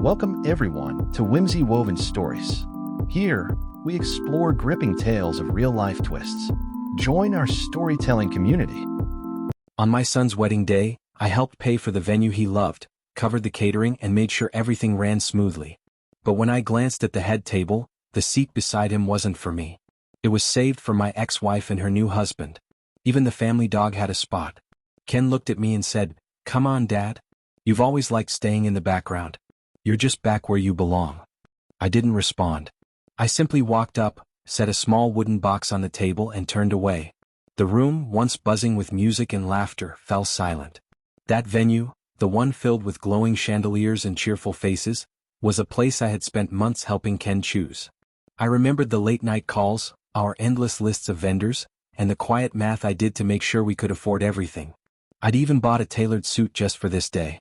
Welcome everyone to Whimsy Woven Stories. Here, we explore gripping tales of real-life twists. Join our storytelling community. On my son's wedding day, I helped pay for the venue he loved, covered the catering and made sure everything ran smoothly. But when I glanced at the head table, the seat beside him wasn't for me. It was saved for my ex-wife and her new husband. Even the family dog had a spot. Ken looked at me and said, "Come on, Dad. You've always liked staying in the background. You're just back where you belong." I didn't respond. I simply walked up, set a small wooden box on the table and turned away. The room, once buzzing with music and laughter, fell silent. That venue, the one filled with glowing chandeliers and cheerful faces, was a place I had spent months helping Ken choose. I remembered the late-night calls, our endless lists of vendors, and the quiet math I did to make sure we could afford everything. I'd even bought a tailored suit just for this day.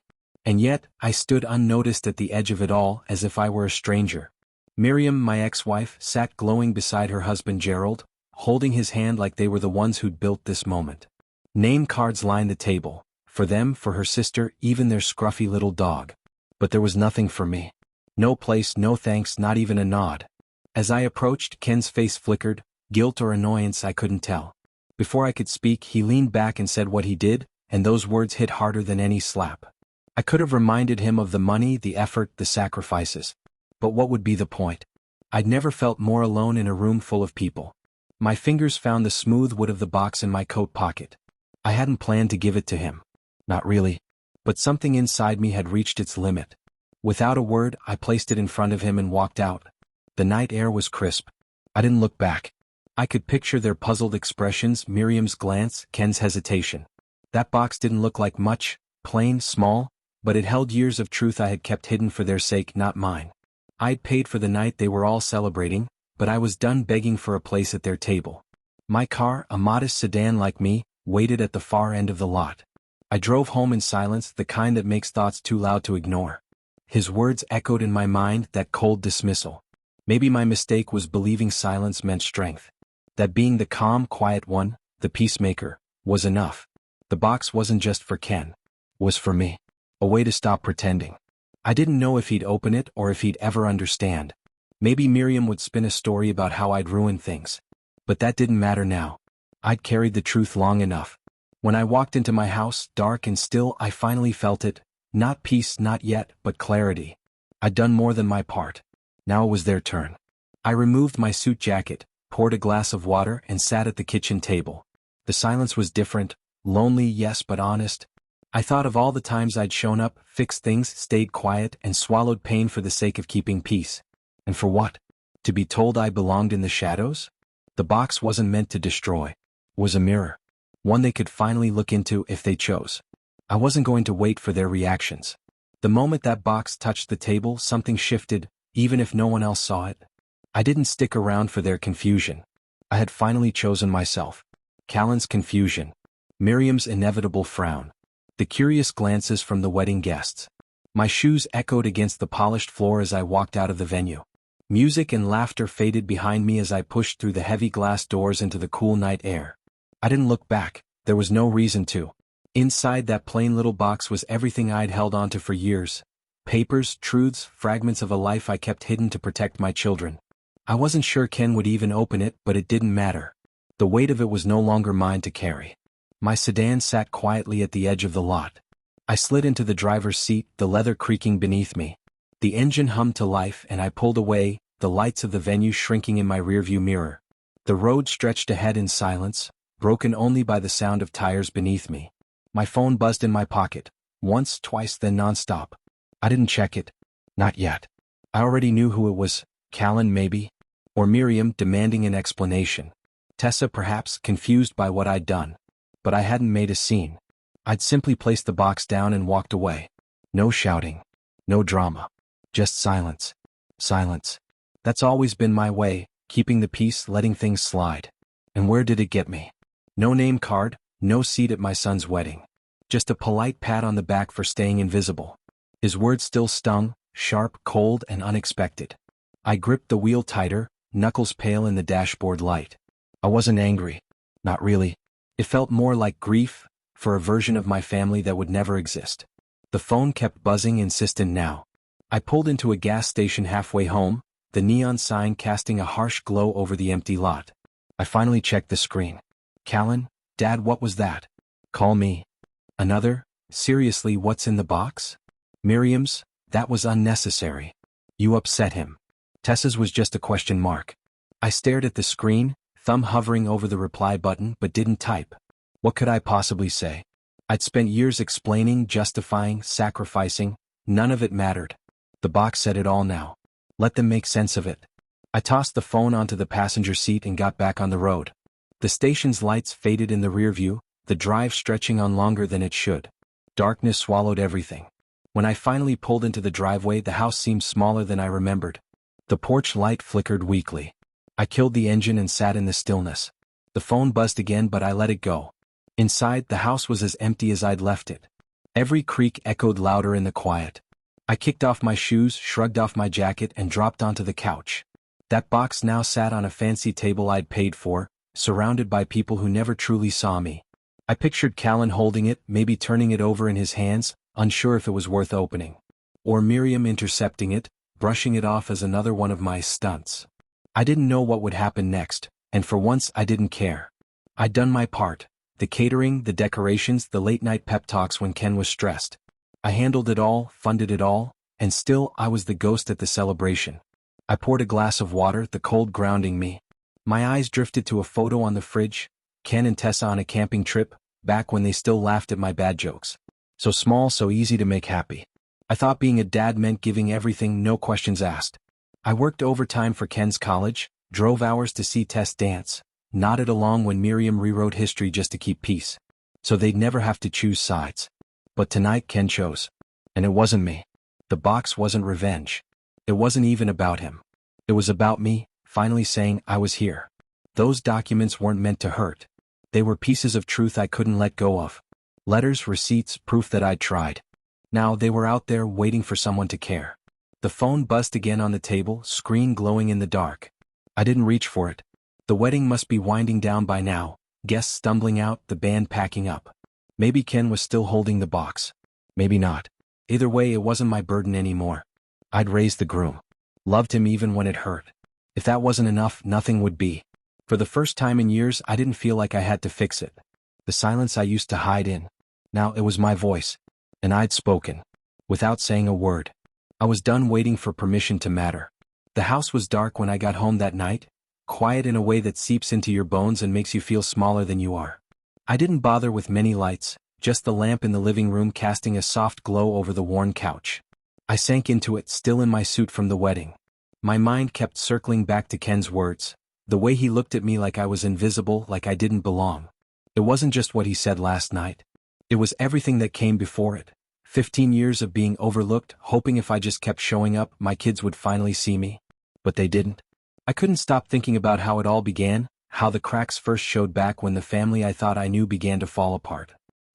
And yet, I stood unnoticed at the edge of it all as if I were a stranger. Miriam, my ex-wife, sat glowing beside her husband Gerald, holding his hand like they were the ones who'd built this moment. Name cards lined the table, for them, for her sister, even their scruffy little dog. But there was nothing for me. No place, no thanks, not even a nod. As I approached, Ken's face flickered, guilt or annoyance I couldn't tell. Before I could speak, he leaned back and said what he did, and those words hit harder than any slap. I could have reminded him of the money, the effort, the sacrifices. But what would be the point? I'd never felt more alone in a room full of people. My fingers found the smooth wood of the box in my coat pocket. I hadn't planned to give it to him. Not really. But something inside me had reached its limit. Without a word, I placed it in front of him and walked out. The night air was crisp. I didn't look back. I could picture their puzzled expressions, Miriam's glance, Ken's hesitation. That box didn't look like much, plain, small, but it held years of truth I had kept hidden for their sake, not mine. I'd paid for the night they were all celebrating, but I was done begging for a place at their table. My car, a modest sedan like me, waited at the far end of the lot. I drove home in silence, the kind that makes thoughts too loud to ignore. His words echoed in my mind, that cold dismissal. Maybe my mistake was believing silence meant strength. That being the calm, quiet one, the peacemaker, was enough. The box wasn't just for Ken. Was for me. A way to stop pretending. I didn't know if he'd open it or if he'd ever understand. Maybe Miriam would spin a story about how I'd ruined things. But that didn't matter now. I'd carried the truth long enough. When I walked into my house, dark and still, I finally felt it. Not peace, not yet, but clarity. I'd done more than my part. Now it was their turn. I removed my suit jacket, poured a glass of water, and sat at the kitchen table. The silence was different, lonely, yes, but honest. I thought of all the times I'd shown up, fixed things, stayed quiet, and swallowed pain for the sake of keeping peace. And for what? To be told I belonged in the shadows? The box wasn't meant to destroy. It was a mirror. One they could finally look into if they chose. I wasn't going to wait for their reactions. The moment that box touched the table, something shifted, even if no one else saw it. I didn't stick around for their confusion. I had finally chosen myself. Callan's confusion. Miriam's inevitable frown. The curious glances from the wedding guests. My shoes echoed against the polished floor as I walked out of the venue. Music and laughter faded behind me as I pushed through the heavy glass doors into the cool night air. I didn't look back. There was no reason to. Inside that plain little box was everything I'd held onto for years. Papers, truths, fragments of a life I kept hidden to protect my children. I wasn't sure Ken would even open it, but it didn't matter. The weight of it was no longer mine to carry. My sedan sat quietly at the edge of the lot. I slid into the driver's seat, the leather creaking beneath me. The engine hummed to life and I pulled away, the lights of the venue shrinking in my rearview mirror. The road stretched ahead in silence, broken only by the sound of tires beneath me. My phone buzzed in my pocket. Once, twice, then nonstop. I didn't check it. Not yet. I already knew who it was. Callan, maybe? Or Miriam, demanding an explanation. Tessa, perhaps, confused by what I'd done. But I hadn't made a scene. I'd simply placed the box down and walked away. No shouting. No drama. Just silence. Silence. That's always been my way, keeping the peace, letting things slide. And where did it get me? No name card, no seat at my son's wedding. Just a polite pat on the back for staying invisible. His words still stung, sharp, cold, and unexpected. I gripped the wheel tighter, knuckles pale in the dashboard light. I wasn't angry. Not really. It felt more like grief, for a version of my family that would never exist. The phone kept buzzing, insistent now. I pulled into a gas station halfway home, the neon sign casting a harsh glow over the empty lot. I finally checked the screen. Callan, Dad, what was that? Call me. Another? Seriously, what's in the box? Miriam's? That was unnecessary. You upset him. Tessa's was just a question mark. I stared at the screen, thumb hovering over the reply button, but didn't type. What could I possibly say? I'd spent years explaining, justifying, sacrificing. None of it mattered. The box said it all now. Let them make sense of it. I tossed the phone onto the passenger seat and got back on the road. The station's lights faded in the rear view, the drive stretching on longer than it should. Darkness swallowed everything. When I finally pulled into the driveway, the house seemed smaller than I remembered. The porch light flickered weakly. I killed the engine and sat in the stillness. The phone buzzed again, but I let it go. Inside, the house was as empty as I'd left it. Every creak echoed louder in the quiet. I kicked off my shoes, shrugged off my jacket, and dropped onto the couch. That box now sat on a fancy table I'd paid for, surrounded by people who never truly saw me. I pictured Callan holding it, maybe turning it over in his hands, unsure if it was worth opening. Or Miriam intercepting it, brushing it off as another one of my stunts. I didn't know what would happen next, and for once I didn't care. I'd done my part. The catering, the decorations, the late-night pep talks when Ken was stressed. I handled it all, funded it all, and still I was the ghost at the celebration. I poured a glass of water, the cold grounding me. My eyes drifted to a photo on the fridge, Ken and Tessa on a camping trip, back when they still laughed at my bad jokes. So small, so easy to make happy. I thought being a dad meant giving everything, no questions asked. I worked overtime for Ken's college, drove hours to see Tess dance, nodded along when Miriam rewrote history just to keep peace. So they'd never have to choose sides. But tonight Ken chose. And it wasn't me. The box wasn't revenge. It wasn't even about him. It was about me, finally saying I was here. Those documents weren't meant to hurt. They were pieces of truth I couldn't let go of. Letters, receipts, proof that I'd tried. Now they were out there waiting for someone to care. The phone buzzed again on the table, screen glowing in the dark. I didn't reach for it. The wedding must be winding down by now, guests stumbling out, the band packing up. Maybe Ken was still holding the box. Maybe not. Either way, it wasn't my burden anymore. I'd raised the groom. Loved him even when it hurt. If that wasn't enough, nothing would be. For the first time in years, I didn't feel like I had to fix it. The silence I used to hide in. Now it was my voice. And I'd spoken. Without saying a word. I was done waiting for permission to matter. The house was dark when I got home that night, quiet in a way that seeps into your bones and makes you feel smaller than you are. I didn't bother with many lights, just the lamp in the living room casting a soft glow over the worn couch. I sank into it, still in my suit from the wedding. My mind kept circling back to Ken's words, the way he looked at me like I was invisible, like I didn't belong. It wasn't just what he said last night. It was everything that came before it. 15 years of being overlooked, hoping if I just kept showing up, my kids would finally see me. But they didn't. I couldn't stop thinking about how it all began, how the cracks first showed back when the family I thought I knew began to fall apart.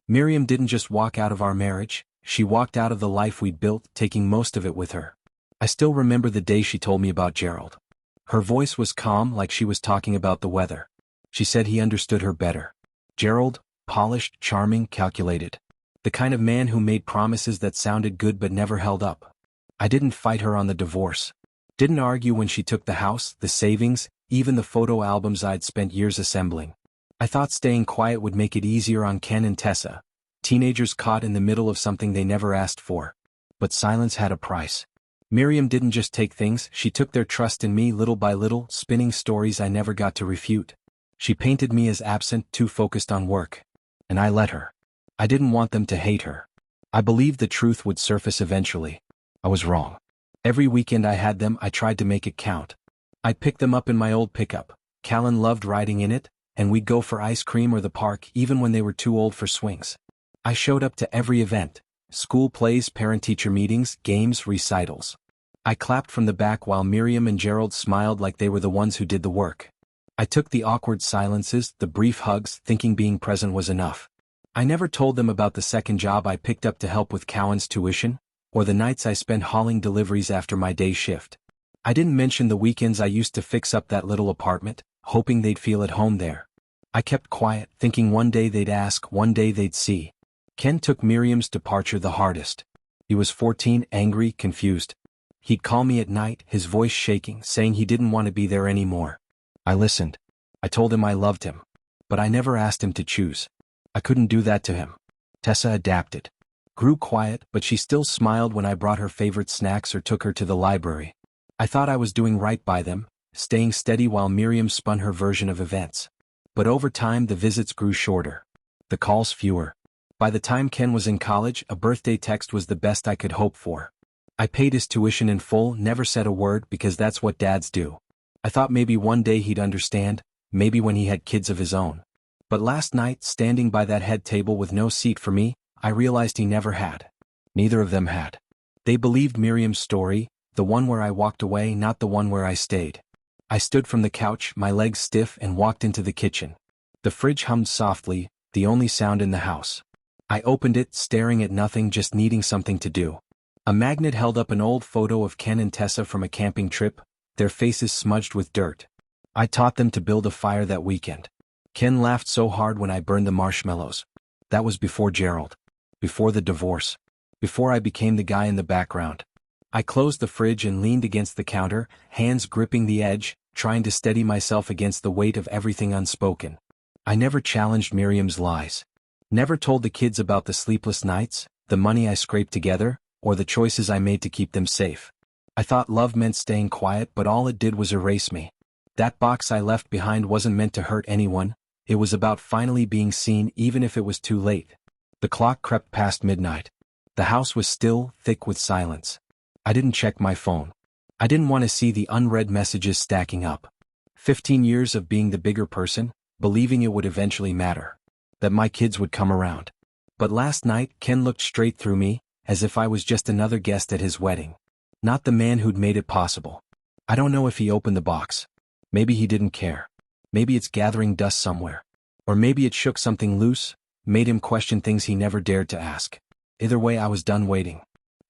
Miriam didn't just walk out of our marriage, she walked out of the life we'd built, taking most of it with her. I still remember the day she told me about Gerald. Her voice was calm, like she was talking about the weather. She said he understood her better. Gerald, polished, charming, calculated. The kind of man who made promises that sounded good but never held up. I didn't fight her on the divorce. Didn't argue when she took the house, the savings, even the photo albums I'd spent years assembling. I thought staying quiet would make it easier on Ken and Tessa, teenagers caught in the middle of something they never asked for. But silence had a price. Miriam didn't just take things, she took their trust in me little by little, spinning stories I never got to refute. She painted me as absent, too focused on work. And I let her. I didn't want them to hate her. I believed the truth would surface eventually. I was wrong. Every weekend I had them, I tried to make it count. I'd pick them up in my old pickup. Callan loved riding in it, and we'd go for ice cream or the park even when they were too old for swings. I showed up to every event. School plays, parent-teacher meetings, games, recitals. I clapped from the back while Miriam and Gerald smiled like they were the ones who did the work. I took the awkward silences, the brief hugs, thinking being present was enough. I never told them about the second job I picked up to help with Cowan's tuition, or the nights I spent hauling deliveries after my day shift. I didn't mention the weekends I used to fix up that little apartment, hoping they'd feel at home there. I kept quiet, thinking one day they'd ask, one day they'd see. Ken took Miriam's departure the hardest. He was 14, angry, confused. He'd call me at night, his voice shaking, saying he didn't want to be there anymore. I listened. I told him I loved him. But I never asked him to choose. I couldn't do that to him. Tessa adapted. Grew quiet, but she still smiled when I brought her favorite snacks or took her to the library. I thought I was doing right by them, staying steady while Miriam spun her version of events. But over time the visits grew shorter. The calls fewer. By the time Ken was in college, a birthday text was the best I could hope for. I paid his tuition in full, never said a word because that's what dads do. I thought maybe one day he'd understand, maybe when he had kids of his own. But last night, standing by that head table with no seat for me, I realized he never had. Neither of them had. They believed Miriam's story, the one where I walked away, not the one where I stayed. I stood from the couch, my legs stiff, and walked into the kitchen. The fridge hummed softly, the only sound in the house. I opened it, staring at nothing, just needing something to do. A magnet held up an old photo of Ken and Tessa from a camping trip, their faces smudged with dirt. I taught them to build a fire that weekend. Ken laughed so hard when I burned the marshmallows. That was before Gerald. Before the divorce. Before I became the guy in the background. I closed the fridge and leaned against the counter, hands gripping the edge, trying to steady myself against the weight of everything unspoken. I never challenged Miriam's lies. Never told the kids about the sleepless nights, the money I scraped together, or the choices I made to keep them safe. I thought love meant staying quiet, but all it did was erase me. That box I left behind wasn't meant to hurt anyone, it was about finally being seen even if it was too late. The clock crept past midnight. The house was still, thick with silence. I didn't check my phone. I didn't want to see the unread messages stacking up. 15 years of being the bigger person, believing it would eventually matter. That my kids would come around. But last night, Ken looked straight through me, as if I was just another guest at his wedding. Not the man who'd made it possible. I don't know if he opened the box. Maybe he didn't care. Maybe it's gathering dust somewhere. Or maybe it shook something loose, made him question things he never dared to ask. Either way, I was done waiting.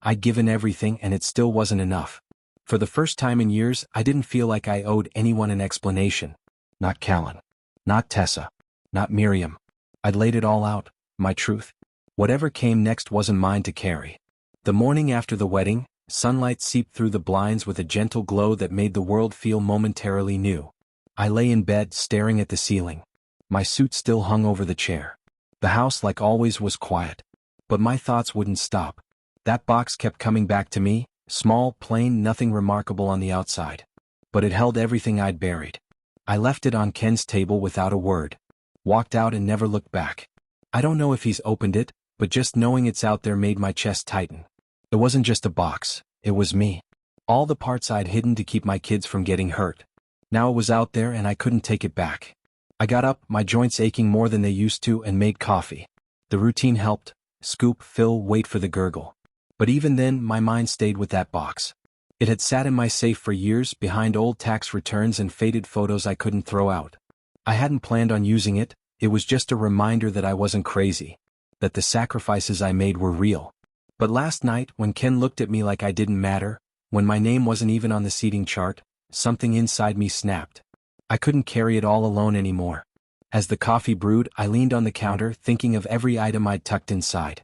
I'd given everything and it still wasn't enough. For the first time in years, I didn't feel like I owed anyone an explanation. Not Callan. Not Tessa. Not Miriam. I'd laid it all out, my truth. Whatever came next wasn't mine to carry. The morning after the wedding, sunlight seeped through the blinds with a gentle glow that made the world feel momentarily new. I lay in bed, staring at the ceiling. My suit still hung over the chair. The house, like always, was quiet. But my thoughts wouldn't stop. That box kept coming back to me, small, plain, nothing remarkable on the outside. But it held everything I'd buried. I left it on Ken's table without a word. Walked out and never looked back. I don't know if he's opened it, but just knowing it's out there made my chest tighten. It wasn't just a box, it was me. All the parts I'd hidden to keep my kids from getting hurt. Now it was out there and I couldn't take it back. I got up, my joints aching more than they used to, and made coffee. The routine helped. Scoop, fill, wait for the gurgle. But even then, my mind stayed with that box. It had sat in my safe for years, behind old tax returns and faded photos I couldn't throw out. I hadn't planned on using it, it was just a reminder that I wasn't crazy. That the sacrifices I made were real. But last night, when Ken looked at me like I didn't matter, when my name wasn't even on the seating chart, something inside me snapped. I couldn't carry it all alone anymore. As the coffee brewed, I leaned on the counter, thinking of every item I'd tucked inside.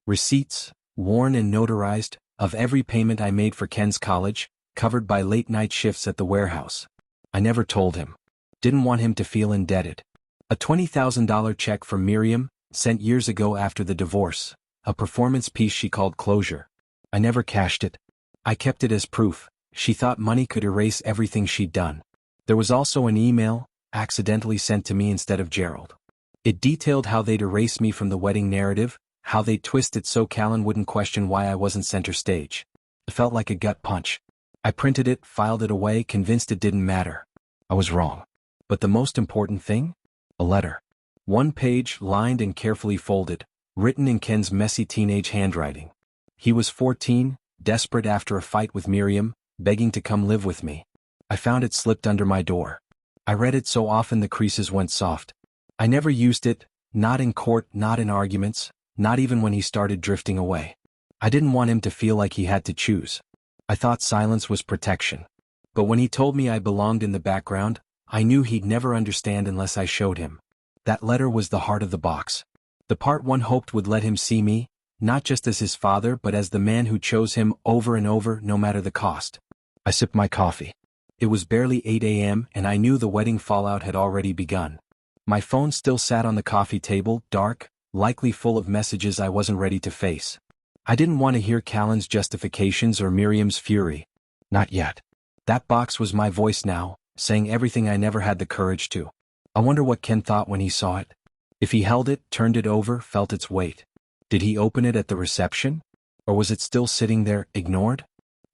Receipts, worn and notarized, of every payment I made for Ken's college, covered by late-night shifts at the warehouse. I never told him. Didn't want him to feel indebted. A $20,000 check from Miriam, sent years ago after the divorce. A performance piece she called closure. I never cashed it. I kept it as proof. She thought money could erase everything she'd done. There was also an email, accidentally sent to me instead of Gerald. It detailed how they'd erase me from the wedding narrative, how they'd twist it so Callan wouldn't question why I wasn't center stage. It felt like a gut punch. I printed it, filed it away, convinced it didn't matter. I was wrong. But the most important thing? A letter. One page, lined and carefully folded, written in Ken's messy teenage handwriting. He was 14, desperate after a fight with Miriam, begging to come live with me. I found it slipped under my door. I read it so often the creases went soft. I never used it, not in court, not in arguments, not even when he started drifting away. I didn't want him to feel like he had to choose. I thought silence was protection. But when he told me I belonged in the background, I knew he'd never understand unless I showed him. That letter was the heart of the box. The part one hoped would let him see me, not just as his father but as the man who chose him over and over no matter the cost. I sipped my coffee. It was barely 8 a.m. and I knew the wedding fallout had already begun. My phone still sat on the coffee table, dark, likely full of messages I wasn't ready to face. I didn't want to hear Callan's justifications or Miriam's fury. Not yet. That box was my voice now, saying everything I never had the courage to. I wonder what Ken thought when he saw it. If he held it, turned it over, felt its weight. Did he open it at the reception? Or was it still sitting there, ignored?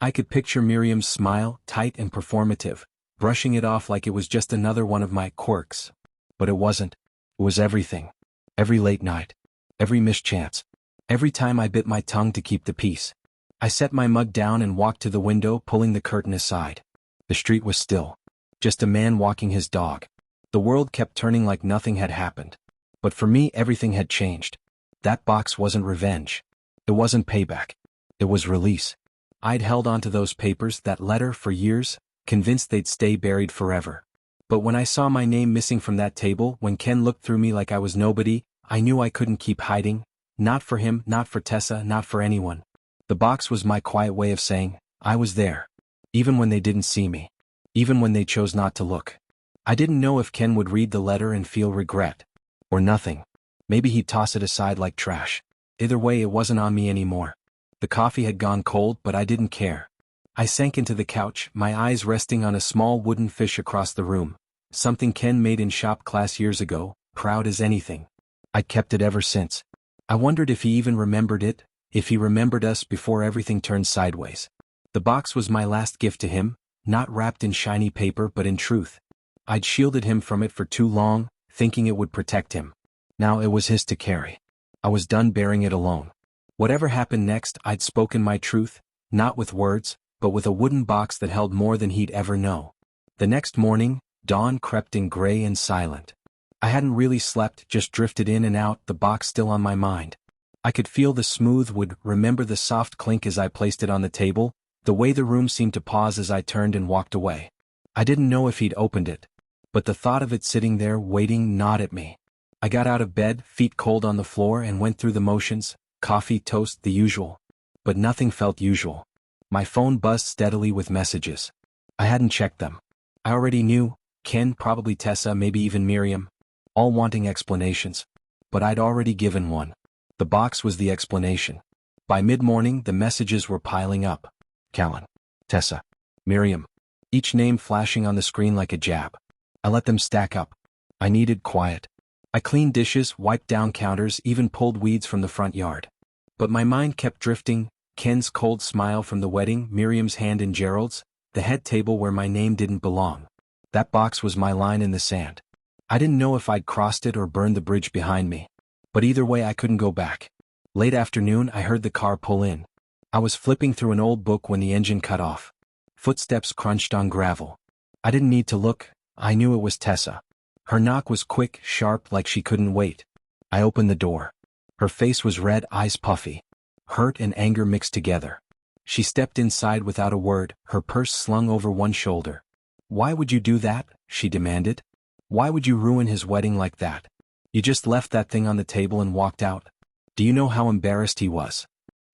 I could picture Miriam's smile, tight and performative, brushing it off like it was just another one of my quirks. But it wasn't. It was everything. Every late night. Every mischance. Every time I bit my tongue to keep the peace. I set my mug down and walked to the window, pulling the curtain aside. The street was still. Just a man walking his dog. The world kept turning like nothing had happened. But for me, everything had changed. That box wasn't revenge. It wasn't payback. It was release. I'd held onto those papers, that letter, for years, convinced they'd stay buried forever. But when I saw my name missing from that table, when Ken looked through me like I was nobody, I knew I couldn't keep hiding. Not for him, not for Tessa, not for anyone. The box was my quiet way of saying, I was there. Even when they didn't see me. Even when they chose not to look. I didn't know if Ken would read the letter and feel regret. Or nothing. Maybe he'd toss it aside like trash. Either way, it wasn't on me anymore. The coffee had gone cold, but I didn't care. I sank into the couch, my eyes resting on a small wooden fish across the room. Something Ken made in shop class years ago, proud as anything. I'd kept it ever since. I wondered if he even remembered it, if he remembered us before everything turned sideways. The box was my last gift to him, not wrapped in shiny paper but in truth. I'd shielded him from it for too long, thinking it would protect him. Now it was his to carry. I was done bearing it alone. Whatever happened next, I'd spoken my truth, not with words, but with a wooden box that held more than he'd ever know. The next morning, dawn crept in gray and silent. I hadn't really slept, just drifted in and out, the box still on my mind. I could feel the smooth wood, remember the soft clink as I placed it on the table, the way the room seemed to pause as I turned and walked away. I didn't know if he'd opened it. But the thought of it sitting there, waiting, gnawed at me. I got out of bed, feet cold on the floor, and went through the motions, coffee, toast, the usual. But nothing felt usual. My phone buzzed steadily with messages. I hadn't checked them. I already knew, Ken, probably Tessa, maybe even Miriam, all wanting explanations. But I'd already given one. The box was the explanation. By mid-morning, the messages were piling up. Callan, Tessa, Miriam, each name flashing on the screen like a jab. I let them stack up. I needed quiet. I cleaned dishes, wiped down counters, even pulled weeds from the front yard. But my mind kept drifting, Ken's cold smile from the wedding, Miriam's hand in Gerald's, the head table where my name didn't belong. That box was my line in the sand. I didn't know if I'd crossed it or burned the bridge behind me. But either way, I couldn't go back. Late afternoon, I heard the car pull in. I was flipping through an old book when the engine cut off. Footsteps crunched on gravel. I didn't need to look, I knew it was Tessa. Her knock was quick, sharp, like she couldn't wait. I opened the door. Her face was red, eyes puffy. Hurt and anger mixed together. She stepped inside without a word, her purse slung over one shoulder. Why would you do that? She demanded. Why would you ruin his wedding like that? You just left that thing on the table and walked out. Do you know how embarrassed he was?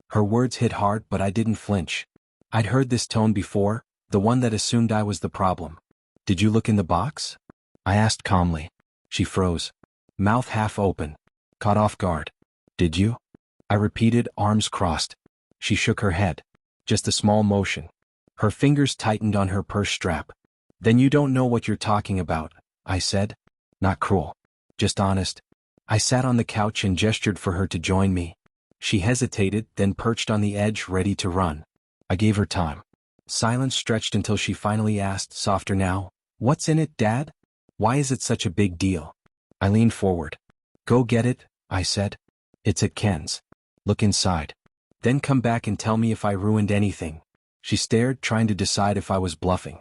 Her words hit hard, but I didn't flinch. I'd heard this tone before, the one that assumed I was the problem. Did you look in the box? I asked calmly. She froze. Mouth half open. Caught off guard. Did you? I repeated, arms crossed. She shook her head. Just a small motion. Her fingers tightened on her purse strap. Then you don't know what you're talking about, I said. Not cruel. Just honest. I sat on the couch and gestured for her to join me. She hesitated, then perched on the edge, ready to run. I gave her time. Silence stretched until she finally asked, softer now, "What's in it, Dad? Why is it such a big deal?" I leaned forward. "Go get it," I said. "It's at Ken's. Look inside. Then come back and tell me if I ruined anything." She stared, trying to decide if I was bluffing.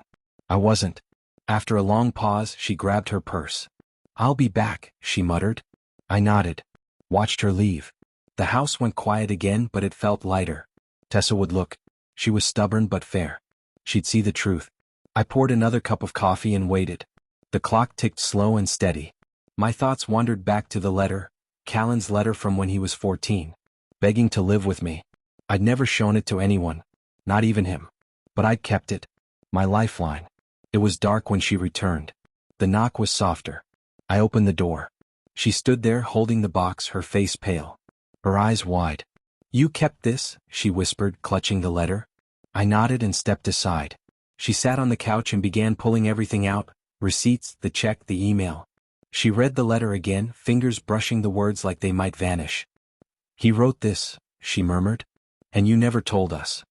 I wasn't. After a long pause, she grabbed her purse. "I'll be back," she muttered. I nodded. Watched her leave. The house went quiet again, but it felt lighter. Tessa would look. She was stubborn but fair. She'd see the truth. I poured another cup of coffee and waited. The clock ticked slow and steady. My thoughts wandered back to the letter, Callan's letter from when he was 14. begging to live with me. I'd never shown it to anyone, not even him. But I'd kept it. My lifeline. It was dark when she returned. The knock was softer. I opened the door. She stood there holding the box, her face pale, her eyes wide. "You kept this?" she whispered, clutching the letter. I nodded and stepped aside. She sat on the couch and began pulling everything out, receipts, the check, the email. She read the letter again, fingers brushing the words like they might vanish. "He wrote this," she murmured. "And you never told us."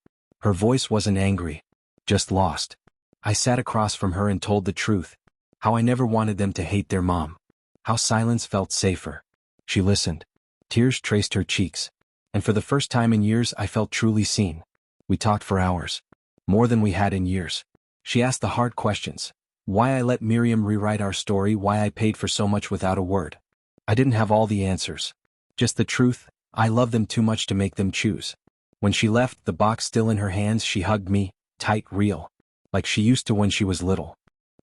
Her voice wasn't angry, just lost. I sat across from her and told the truth. How I never wanted them to hate their mom. How silence felt safer. She listened. Tears traced her cheeks. And for the first time in years I felt truly seen. We talked for hours. More than we had in years. She asked the hard questions. Why I let Miriam rewrite our story, why I paid for so much without a word. I didn't have all the answers. Just the truth. I loved them too much to make them choose. When she left, the box still in her hands, she hugged me, tight, real. Like she used to when she was little.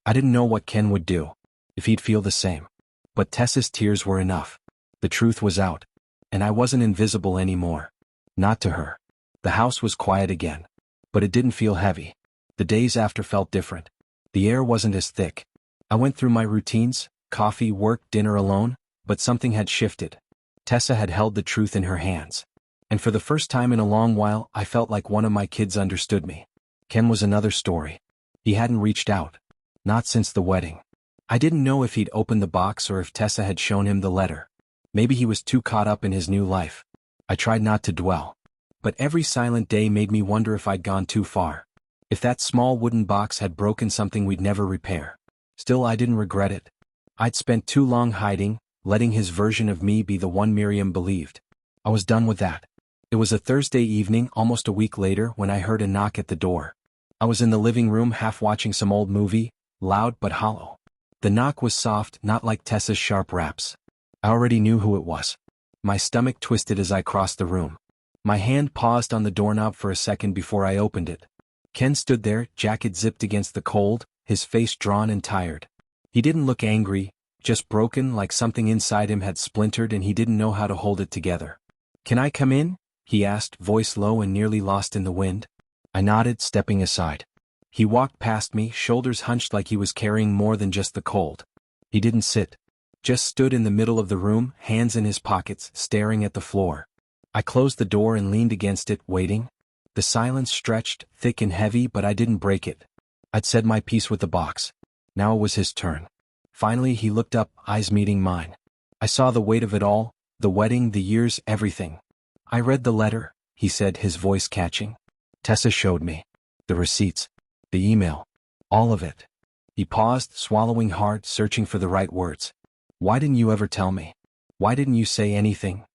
I didn't know what Ken would do. If he'd feel the same. But Tessa's tears were enough. The truth was out. And I wasn't invisible anymore. Not to her. The house was quiet again. But it didn't feel heavy. The days after felt different. The air wasn't as thick. I went through my routines, coffee, work, dinner alone, but something had shifted. Tessa had held the truth in her hands. And for the first time in a long while, I felt like one of my kids understood me. Ken was another story. He hadn't reached out. Not since the wedding. I didn't know if he'd opened the box or if Tessa had shown him the letter. Maybe he was too caught up in his new life. I tried not to dwell. But every silent day made me wonder if I'd gone too far. If that small wooden box had broken something we'd never repair. Still, I didn't regret it. I'd spent too long hiding, letting his version of me be the one Miriam believed. I was done with that. It was a Thursday evening, almost a week later, when I heard a knock at the door. I was in the living room half watching some old movie, loud but hollow. The knock was soft, not like Tessa's sharp raps. I already knew who it was. My stomach twisted as I crossed the room. My hand paused on the doorknob for a second before I opened it. Ken stood there, jacket zipped against the cold, his face drawn and tired. He didn't look angry, just broken, like something inside him had splintered and he didn't know how to hold it together. "Can I come in?" he asked, voice low and nearly lost in the wind. I nodded, stepping aside. He walked past me, shoulders hunched like he was carrying more than just the cold. He didn't sit. Just stood in the middle of the room, hands in his pockets, staring at the floor. I closed the door and leaned against it, waiting. The silence stretched, thick and heavy, but I didn't break it. I'd said my piece with the box. Now it was his turn. Finally he looked up, eyes meeting mine. I saw the weight of it all, the wedding, the years, everything. "I read the letter," he said, his voice catching. Tessa showed me. The receipts. The email. All of it. He paused, swallowing hard, searching for the right words. "Why didn't you ever tell me? Why didn't you say anything?"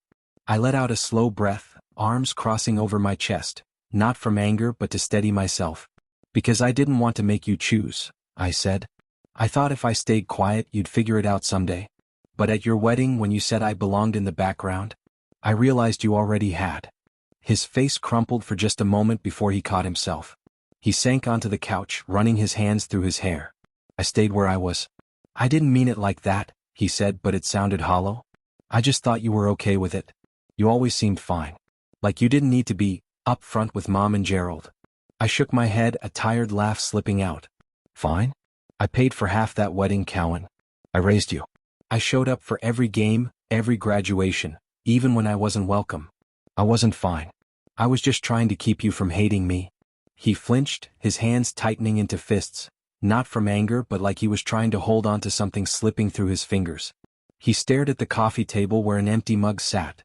I let out a slow breath, arms crossing over my chest. Not from anger but to steady myself. "Because I didn't want to make you choose," I said. "I thought if I stayed quiet you'd figure it out someday. But at your wedding when you said I belonged in the background, I realized you already had." His face crumpled for just a moment before he caught himself. He sank onto the couch, running his hands through his hair. I stayed where I was. "I didn't mean it like that," he said, but it sounded hollow. "I just thought you were okay with it. You always seemed fine. Like you didn't need to be up front with Mom and Gerald." I shook my head, a tired laugh slipping out. "Fine? I paid for half that wedding, Cowan. I raised you. I showed up for every game, every graduation, even when I wasn't welcome. I wasn't fine. I was just trying to keep you from hating me." He flinched, his hands tightening into fists, not from anger but like he was trying to hold on to something slipping through his fingers. He stared at the coffee table where an empty mug sat.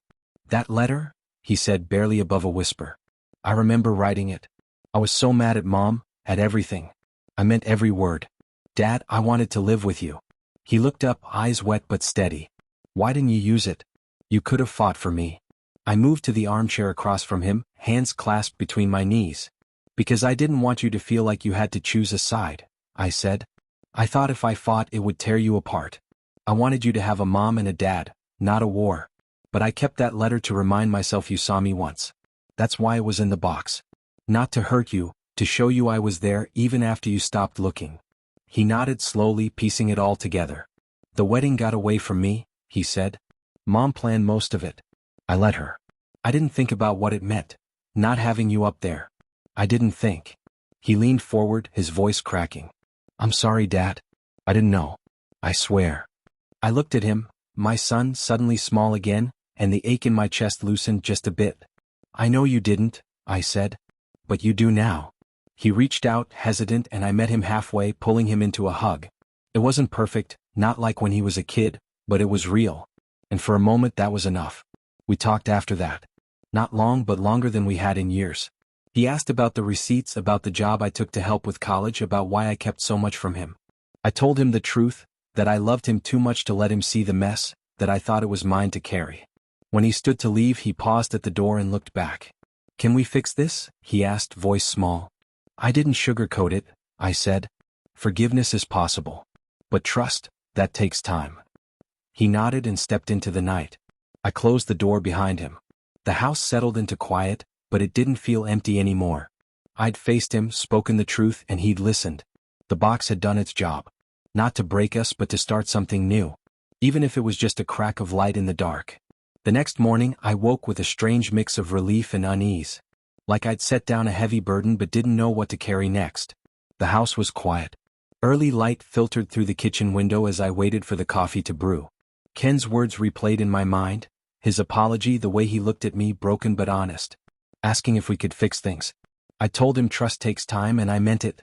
"That letter?" he said, barely above a whisper. "I remember writing it. I was so mad at Mom, at everything. I meant every word. Dad, I wanted to live with you." He looked up, eyes wet but steady. "Why didn't you use it? You could have fought for me." I moved to the armchair across from him, hands clasped between my knees. "Because I didn't want you to feel like you had to choose a side," I said. "I thought if I fought it would tear you apart. I wanted you to have a mom and a dad, not a war. But I kept that letter to remind myself you saw me once. That's why it was in the box. Not to hurt you, to show you I was there even after you stopped looking." He nodded slowly, piecing it all together. "The wedding got away from me," he said. "Mom planned most of it. I let her. I didn't think about what it meant. Not having you up there. I didn't think. He leaned forward, his voice cracking. I'm sorry, Dad. I didn't know. I swear. I looked at him, my son suddenly small again, and the ache in my chest loosened just a bit. I know you didn't, I said. But you do now. He reached out, hesitant, and I met him halfway, pulling him into a hug. It wasn't perfect, not like when he was a kid, but it was real. And for a moment that was enough. We talked after that. Not long, but longer than we had in years. He asked about the receipts, about the job I took to help with college, about why I kept so much from him. I told him the truth, that I loved him too much to let him see the mess, that I thought it was mine to carry. When he stood to leave, he paused at the door and looked back. Can we fix this? He asked, voice small. I didn't sugarcoat it, I said. Forgiveness is possible. But trust, that takes time. He nodded and stepped into the night. I closed the door behind him. The house settled into quiet, but it didn't feel empty anymore. I'd faced him, spoken the truth, and he'd listened. The box had done its job. Not to break us, but to start something new. Even if it was just a crack of light in the dark. The next morning, I woke with a strange mix of relief and unease. Like I'd set down a heavy burden but didn't know what to carry next. The house was quiet. Early light filtered through the kitchen window as I waited for the coffee to brew. Ken's words replayed in my mind, his apology, the way he looked at me, broken but honest. Asking if we could fix things. I told him trust takes time, and I meant it.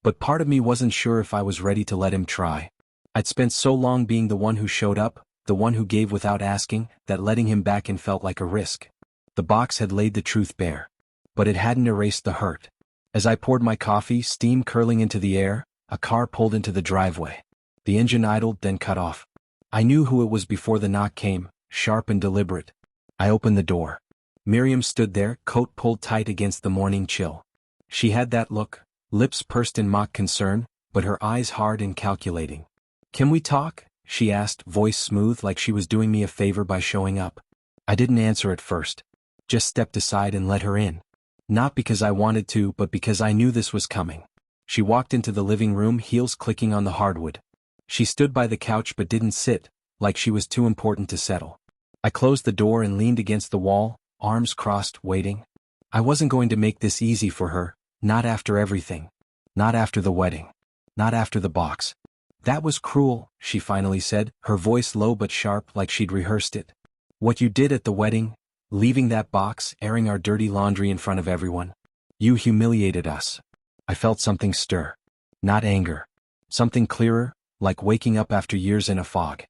But part of me wasn't sure if I was ready to let him try. I'd spent so long being the one who showed up, the one who gave without asking, that letting him back in felt like a risk. The box had laid the truth bare. But it hadn't erased the hurt. As I poured my coffee, steam curling into the air, a car pulled into the driveway. The engine idled, then cut off. I knew who it was before the knock came, sharp and deliberate. I opened the door. Miriam stood there, coat pulled tight against the morning chill. She had that look, lips pursed in mock concern, but her eyes hard and calculating. Can we talk? She asked, voice smooth, like she was doing me a favor by showing up. I didn't answer at first. Just stepped aside and let her in. Not because I wanted to, but because I knew this was coming. She walked into the living room, heels clicking on the hardwood. She stood by the couch but didn't sit, like she was too important to settle. I closed the door and leaned against the wall, arms crossed, waiting. I wasn't going to make this easy for her, not after everything. Not after the wedding. Not after the box. That was cruel, she finally said, her voice low but sharp, like she'd rehearsed it. What you did at the wedding, leaving that box, airing our dirty laundry in front of everyone. You humiliated us. I felt something stir. Not anger. Something clearer, like waking up after years in a fog.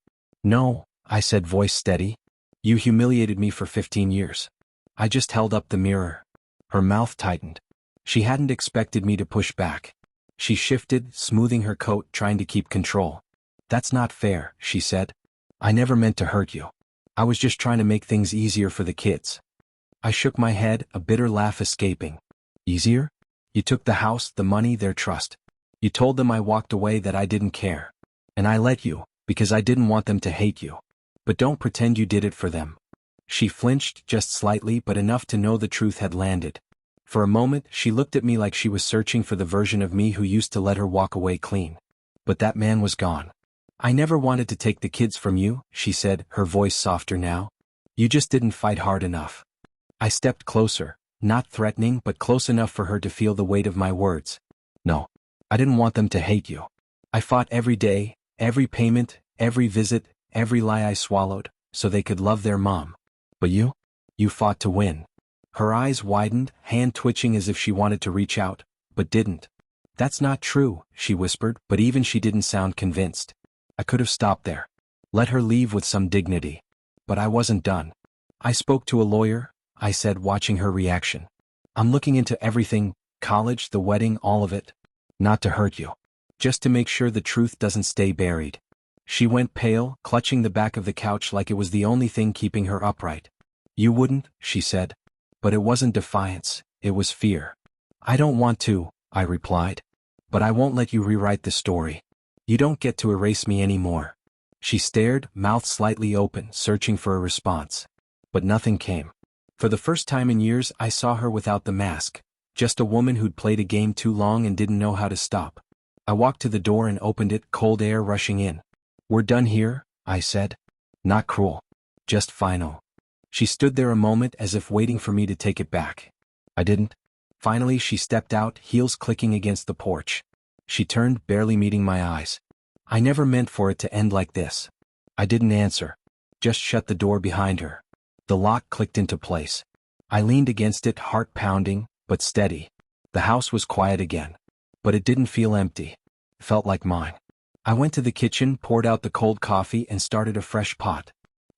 No, I said, voice steady. You humiliated me for 15 years. I just held up the mirror. Her mouth tightened. She hadn't expected me to push back. She shifted, smoothing her coat, trying to keep control. That's not fair, she said. I never meant to hurt you. I was just trying to make things easier for the kids. I shook my head, a bitter laugh escaping. Easier? You took the house, the money, their trust. You told them I walked away, that I didn't care. And I let you, because I didn't want them to hate you. But don't pretend you did it for them. She flinched, just slightly, but enough to know the truth had landed. For a moment, she looked at me like she was searching for the version of me who used to let her walk away clean. But that man was gone. I never wanted to take the kids from you, she said, her voice softer now. You just didn't fight hard enough. I stepped closer, not threatening, but close enough for her to feel the weight of my words. No, I didn't want them to hate you. I fought every day, every payment, every visit, every lie I swallowed, so they could love their mom. But you fought to win. Her eyes widened, hand twitching as if she wanted to reach out, but didn't. That's not true, she whispered, but even she didn't sound convinced. I could have stopped there. Let her leave with some dignity. But I wasn't done. I spoke to a lawyer, I said, watching her reaction. I'm looking into everything, college, the wedding, all of it. Not to hurt you. Just to make sure the truth doesn't stay buried. She went pale, clutching the back of the couch like it was the only thing keeping her upright. You wouldn't, she said. But it wasn't defiance, it was fear. I don't want to, I replied. But I won't let you rewrite the story. You don't get to erase me anymore. She stared, mouth slightly open, searching for a response. But nothing came. For the first time in years, I saw her without the mask. Just a woman who'd played a game too long and didn't know how to stop. I walked to the door and opened it, cold air rushing in. We're done here, I said. Not cruel. Just final. She stood there a moment as if waiting for me to take it back. I didn't. Finally she stepped out, heels clicking against the porch. She turned, barely meeting my eyes. I never meant for it to end like this. I didn't answer. Just shut the door behind her. The lock clicked into place. I leaned against it, heart pounding, but steady. The house was quiet again. But it didn't feel empty. It felt like mine. I went to the kitchen, poured out the cold coffee and started a fresh pot.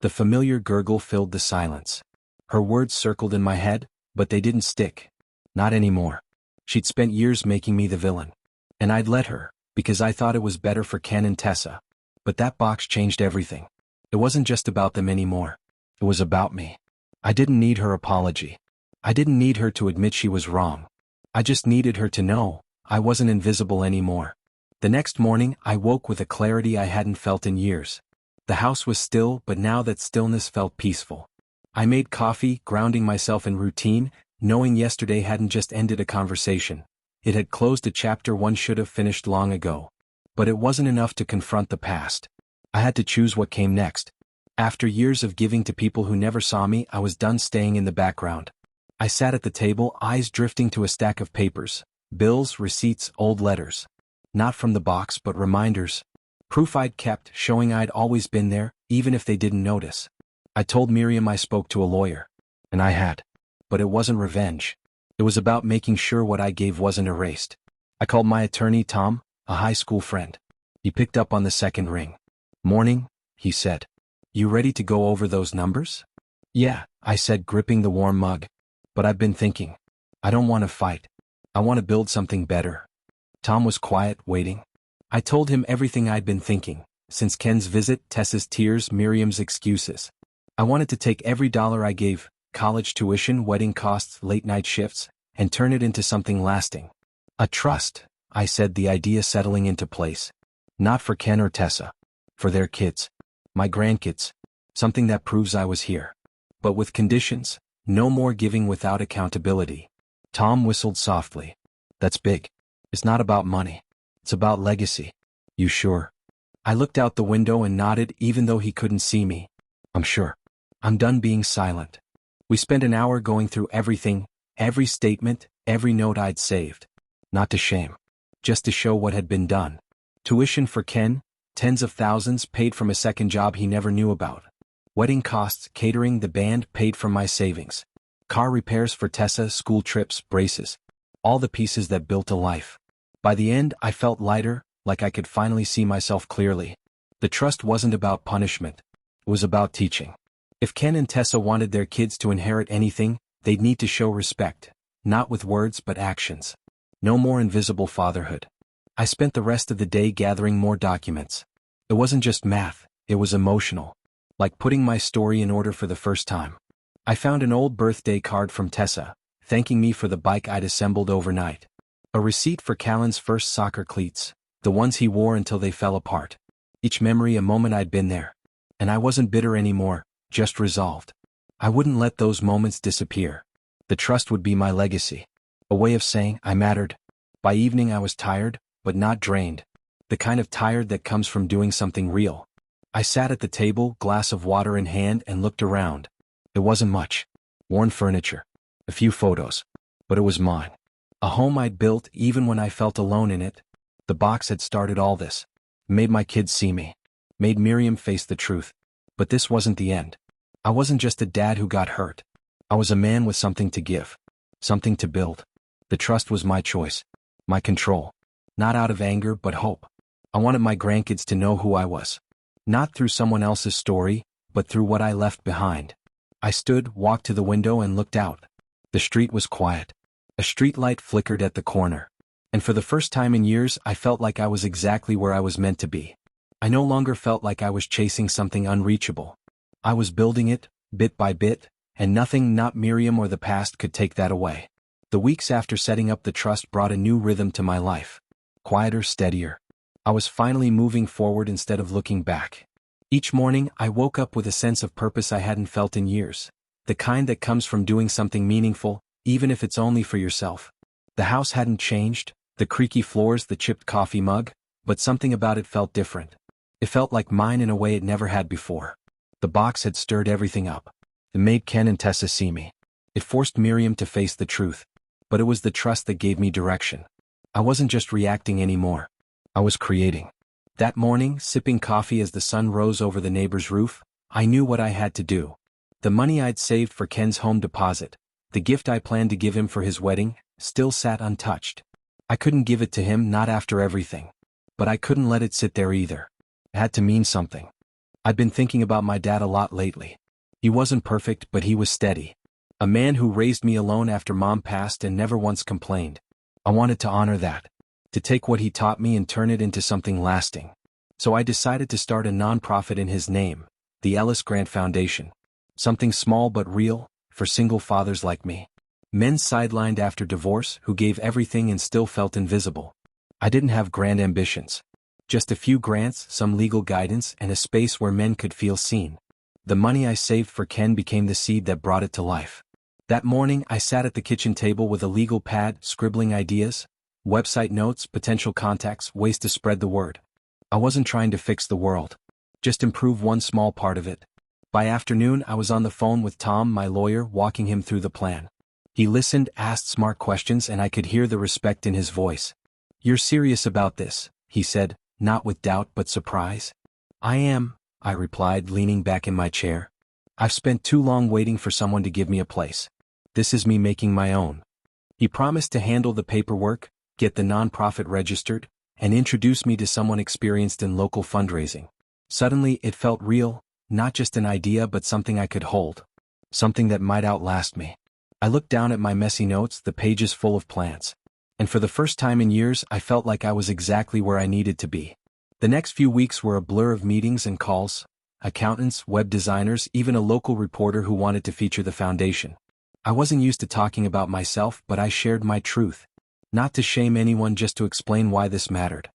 The familiar gurgle filled the silence. Her words circled in my head, but they didn't stick. Not anymore. She'd spent years making me the villain. And I'd let her, because I thought it was better for Ken and Tessa. But that box changed everything. It wasn't just about them anymore. It was about me. I didn't need her apology. I didn't need her to admit she was wrong. I just needed her to know I wasn't invisible anymore. The next morning, I woke with a clarity I hadn't felt in years. The house was still, but now that stillness felt peaceful. I made coffee, grounding myself in routine, knowing yesterday hadn't just ended a conversation. It had closed a chapter one should have finished long ago. But it wasn't enough to confront the past. I had to choose what came next. After years of giving to people who never saw me, I was done staying in the background. I sat at the table, eyes drifting to a stack of papers. Bills, receipts, old letters. Not from the box, but reminders. Proof I'd kept, showing I'd always been there, even if they didn't notice. I told Miriam I spoke to a lawyer. And I had. But it wasn't revenge. It was about making sure what I gave wasn't erased. I called my attorney, Tom, a high school friend. He picked up on the second ring. "Morning," he said. "You ready to go over those numbers?" "Yeah," I said, gripping the warm mug. "But I've been thinking. I don't want to fight. I want to build something better." Tom was quiet, waiting. I told him everything I'd been thinking, since Ken's visit, Tessa's tears, Miriam's excuses. I wanted to take every dollar I gave, college tuition, wedding costs, late-night shifts, and turn it into something lasting. A trust, I said, the idea settling into place. Not for Ken or Tessa. For their kids. My grandkids. Something that proves I was here. But with conditions. No more giving without accountability. Tom whistled softly. "That's big. It's not about money. It's about legacy." "You sure?" I looked out the window and nodded, even though he couldn't see me. "I'm sure." I'm done being silent. We spent an hour going through everything, every statement, every note I'd saved. Not to shame. Just to show what had been done. Tuition for Ken, tens of thousands paid from a second job he never knew about. Wedding costs, catering, the band paid from my savings. Car repairs for Tessa, school trips, braces. All the pieces that built a life. By the end, I felt lighter, like I could finally see myself clearly. The trust wasn't about punishment. It was about teaching. If Ken and Tessa wanted their kids to inherit anything, they'd need to show respect. Not with words but actions. No more invisible fatherhood. I spent the rest of the day gathering more documents. It wasn't just math, it was emotional. Like putting my story in order for the first time. I found an old birthday card from Tessa, thanking me for the bike I'd assembled overnight. A receipt for Callan's first soccer cleats, the ones he wore until they fell apart. Each memory a moment I'd been there. And I wasn't bitter anymore, just resolved. I wouldn't let those moments disappear. The trust would be my legacy. A way of saying I mattered. By evening I was tired, but not drained. The kind of tired that comes from doing something real. I sat at the table, glass of water in hand, and looked around. It wasn't much. Worn furniture. A few photos. But it was mine. A home I'd built even when I felt alone in it. The box had started all this. Made my kids see me. Made Miriam face the truth. But this wasn't the end. I wasn't just a dad who got hurt. I was a man with something to give. Something to build. The trust was my choice. My control. Not out of anger but hope. I wanted my grandkids to know who I was. Not through someone else's story, but through what I left behind. I stood, walked to the window and looked out. The street was quiet. A street light flickered at the corner. And for the first time in years I felt like I was exactly where I was meant to be. I no longer felt like I was chasing something unreachable. I was building it, bit by bit, and nothing, not Miriam or the past, could take that away. The weeks after setting up the trust brought a new rhythm to my life. Quieter, steadier. I was finally moving forward instead of looking back. Each morning, I woke up with a sense of purpose I hadn't felt in years. The kind that comes from doing something meaningful, even if it's only for yourself. The house hadn't changed, the creaky floors, the chipped coffee mug, but something about it felt different. It felt like mine in a way it never had before. The box had stirred everything up. It made Ken and Tessa see me. It forced Miriam to face the truth. But it was the trust that gave me direction. I wasn't just reacting anymore. I was creating. That morning, sipping coffee as the sun rose over the neighbor's roof, I knew what I had to do. The money I'd saved for Ken's home deposit, the gift I planned to give him for his wedding, still sat untouched. I couldn't give it to him, not after everything. But I couldn't let it sit there either. It had to mean something. I'd been thinking about my dad a lot lately. He wasn't perfect, but he was steady. A man who raised me alone after Mom passed and never once complained. I wanted to honor that. To take what he taught me and turn it into something lasting. So I decided to start a nonprofit in his name, the Ellis Grant Foundation. Something small but real, for single fathers like me. Men sidelined after divorce who gave everything and still felt invisible. I didn't have grand ambitions. Just a few grants, some legal guidance, and a space where men could feel seen. The money I saved for Ken became the seed that brought it to life. That morning I sat at the kitchen table with a legal pad, scribbling ideas, website notes, potential contacts, ways to spread the word. I wasn't trying to fix the world. Just improve one small part of it. By afternoon I was on the phone with Tom, my lawyer, walking him through the plan. He listened, asked smart questions, and I could hear the respect in his voice. "You're serious about this," he said, not with doubt but surprise. "I am," I replied, leaning back in my chair. "I've spent too long waiting for someone to give me a place. This is me making my own." He promised to handle the paperwork, get the nonprofit registered, and introduce me to someone experienced in local fundraising. Suddenly it felt real, not just an idea but something I could hold. Something that might outlast me. I looked down at my messy notes, the pages full of plans. And for the first time in years I felt like I was exactly where I needed to be. The next few weeks were a blur of meetings and calls, accountants, web designers, even a local reporter who wanted to feature the foundation. I wasn't used to talking about myself, but I shared my truth. Not to shame anyone, just to explain why this mattered.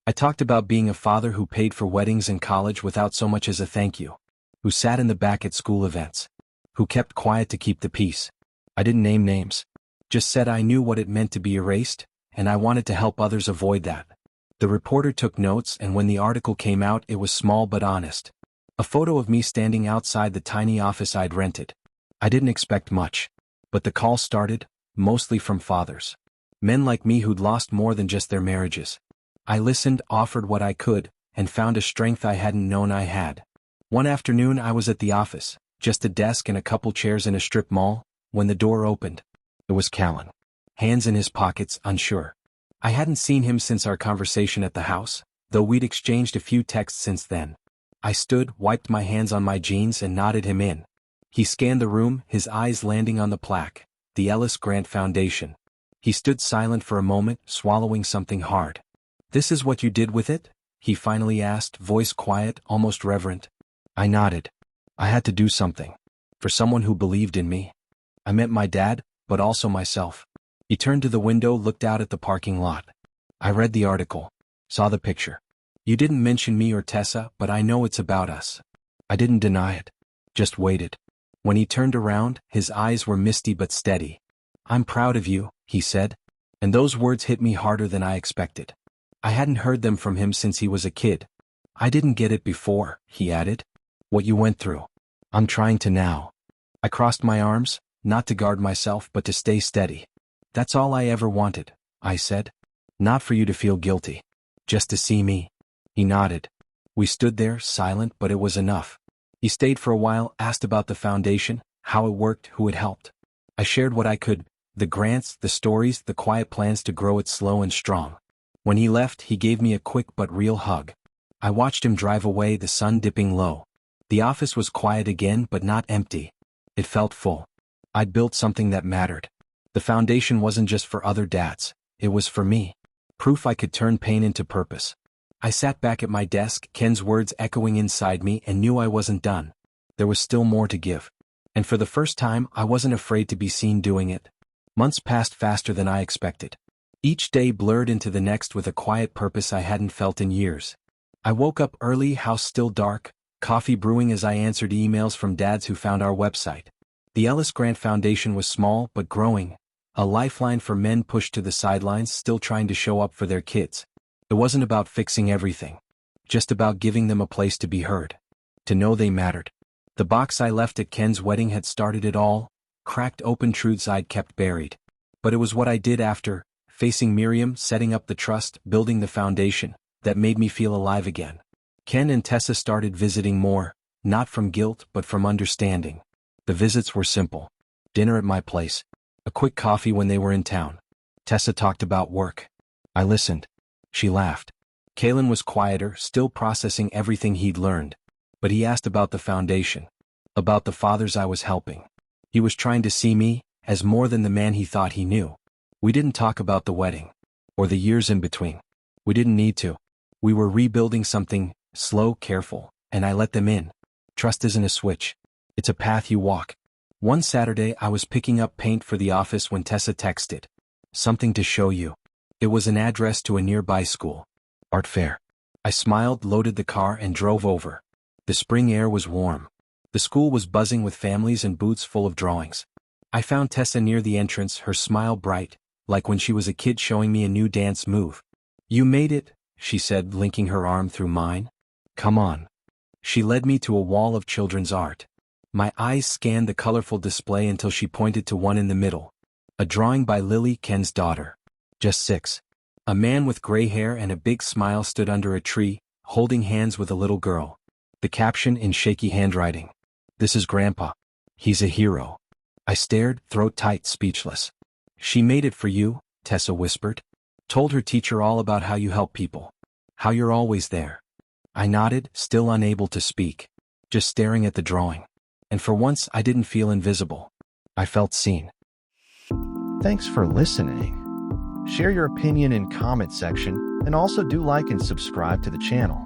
I talked about being a father who paid for weddings in college without so much as a thank you. Who sat in the back at school events. Who kept quiet to keep the peace. I didn't name names. Just said I knew what it meant to be erased, and I wanted to help others avoid that. The reporter took notes, and when the article came out it was small but honest. A photo of me standing outside the tiny office I'd rented. I didn't expect much. But the call started, mostly from fathers. Men like me who'd lost more than just their marriages. I listened, offered what I could, and found a strength I hadn't known I had. One afternoon I was at the office, just a desk and a couple chairs in a strip mall, when the door opened. It was Callan. Hands in his pockets, unsure. I hadn't seen him since our conversation at the house, though we'd exchanged a few texts since then. I stood, wiped my hands on my jeans and nodded him in. He scanned the room, his eyes landing on the plaque, the Ellis Grant Foundation. He stood silent for a moment, swallowing something hard. "This is what you did with it?" he finally asked, voice quiet, almost reverent. I nodded. I had to do something. For someone who believed in me. I meant my dad, but also myself. He turned to the window, looked out at the parking lot. I read the article. Saw the picture. "You didn't mention me or Tessa, but I know it's about us." I didn't deny it. Just waited. When he turned around, his eyes were misty but steady. "I'm proud of you," he said. And those words hit me harder than I expected. I hadn't heard them from him since he was a kid. "I didn't get it before," he added. "What you went through. I'm trying to now." I crossed my arms, not to guard myself but to stay steady. "That's all I ever wanted," I said. "Not for you to feel guilty. Just to see me." He nodded. We stood there, silent, but it was enough. He stayed for a while, asked about the foundation, how it worked, who it helped. I shared what I could, the grants, the stories, the quiet plans to grow it slow and strong. When he left, he gave me a quick but real hug. I watched him drive away, the sun dipping low. The office was quiet again, but not empty. It felt full. I'd built something that mattered. The foundation wasn't just for other dads. It was for me. Proof I could turn pain into purpose. I sat back at my desk, Ken's words echoing inside me, and knew I wasn't done. There was still more to give. And for the first time, I wasn't afraid to be seen doing it. Months passed faster than I expected. Each day blurred into the next with a quiet purpose I hadn't felt in years. I woke up early, house still dark, coffee brewing as I answered emails from dads who found our website. The Ellis Grant Foundation was small but growing, a lifeline for men pushed to the sidelines, still trying to show up for their kids. It wasn't about fixing everything. Just about giving them a place to be heard. To know they mattered. The box I left at Ken's wedding had started it all, cracked open truths I'd kept buried. But it was what I did after, facing Miriam, setting up the trust, building the foundation, that made me feel alive again. Ken and Tessa started visiting more, not from guilt but from understanding. The visits were simple. Dinner at my place. A quick coffee when they were in town. Tessa talked about work. I listened. She laughed. Kalen was quieter, still processing everything he'd learned. But he asked about the foundation. About the fathers I was helping. He was trying to see me as more than the man he thought he knew. We didn't talk about the wedding. Or the years in between. We didn't need to. We were rebuilding something, slow, careful, and I let them in. Trust isn't a switch. It's a path you walk. One Saturday I was picking up paint for the office when Tessa texted. Something to show you. It was an address to a nearby school. Art fair. I smiled, loaded the car and drove over. The spring air was warm. The school was buzzing with families and booths full of drawings. I found Tessa near the entrance, her smile bright, like when she was a kid showing me a new dance move. You made it, she said, linking her arm through mine. Come on. She led me to a wall of children's art. My eyes scanned the colorful display until she pointed to one in the middle. A drawing by Lily, Ken's daughter. Just 6. A man with gray hair and a big smile stood under a tree, holding hands with a little girl. The caption in shaky handwriting. This is Grandpa. He's a hero. I stared, throat tight, speechless. She made it for you, Tessa whispered. Told her teacher all about how you help people. How you're always there. I nodded, still unable to speak. Just staring at the drawing. And for once I didn't feel invisible. I felt seen. Thanks for listening. Share your opinion in comment section and also do like and subscribe to the channel.